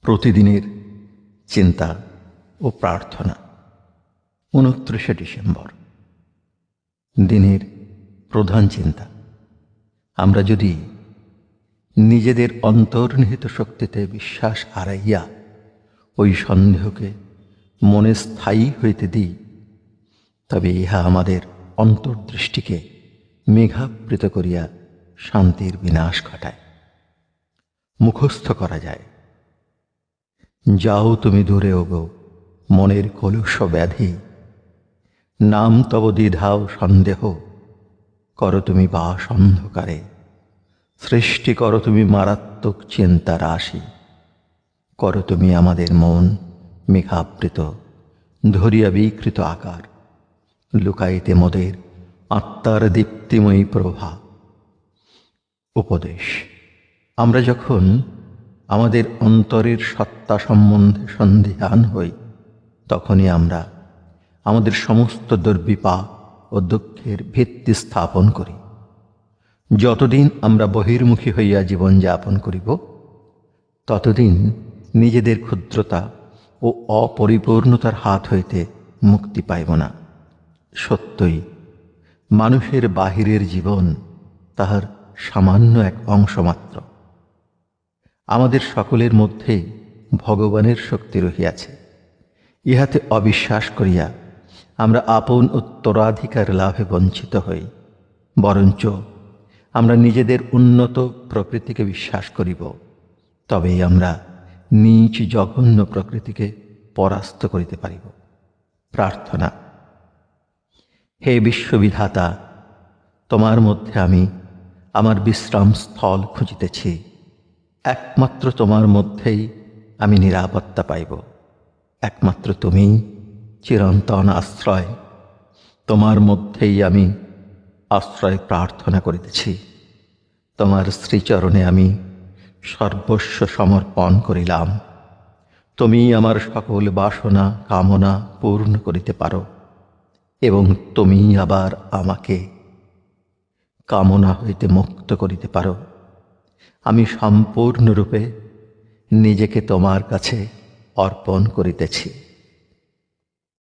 প্রতিদিনের চিন্তা ও প্রার্থনা। 29শে ডিসেম্বর। দিনের প্রধান চিন্তা, আমরা যদি নিজেদের অন্তর্নিহিত শক্তিতে বিশ্বাস হারাইয়া ওই সন্দেহকে মনে স্থায়ী হইতে দিই, তবে ইহা আমাদের অন্তর্দৃষ্টিকে মেঘাবৃত করিয়া শান্তির বিনাশ ঘটায়। মুখস্থ করা যায়, যাও তুমি দূরে ওগো মনের কলুষ ব্যাধি, নাম তব দ্বিধাও সন্দেহ, করো তুমি বাস অন্ধকারে, সৃষ্টি করো তুমি মারাত্মক চিন্তা রাশি, করো তুমি আমাদের মন মেঘাবৃত, ধরিয়া বিকৃত আকার, লুকাইতে মোদের আত্মার দীপ্তিময়ী প্রভা। উপদেশ, আমরা যখন আমাদের অন্তরের সত্তা সম্বন্ধে সন্দিহান হই, তখনই আমরা আমাদের সমস্ত দুর্বিপাক ও দুঃখের ভিত্তি স্থাপন করি। যতদিন আমরা বহির্মুখী হইয়া জীবনযাপন করিব, ততদিন নিজেদের ক্ষুদ্রতা ও অপরিপূর্ণতার হাত হইতে মুক্তি পাইব না। সত্যই মানুষের বাহিরের জীবন তাহার সামান্য এক অংশ মাত্র। আমাদের সকলের মধ্যেই ভগবানের শক্তি রহিয়াছে। ইহাতে অবিশ্বাস করিয়া আমরা আপন উত্তরাধিকার লাভে বঞ্চিত হই। বরঞ্চ আমরা নিজেদের উন্নত প্রকৃতিকে বিশ্বাস করিব, তবেই আমরা নীচ জঘন্য প্রকৃতিকে পরাস্ত করিতে পারিব। প্রার্থনা। হে বিশ্ববিধাতা, তোমার মধ্যে আমি আমার বিশ্রাম স্থল খুঁজিতেছি। একমাত্র তোমার মধ্যেই আমি নিরাপত্তা পাইব। একমাত্র তুমিই চিরন্তন আশ্রয়। তোমার মধ্যেই আমি আশ্রয় প্রার্থনা করিতেছি। তোমার শ্রীচরণে আমি সর্বস্ব সমর্পণ করিলাম। তুমি আমার সকল বাসনা কামনা পূর্ণ করিতে পারো, এবং তুমি আবার আমাকে কামনা হইতে মুক্ত করিতে পারো। আমি সম্পূর্ণরূপে নিজেকে তোমার কাছে অর্পণ করিতেছি।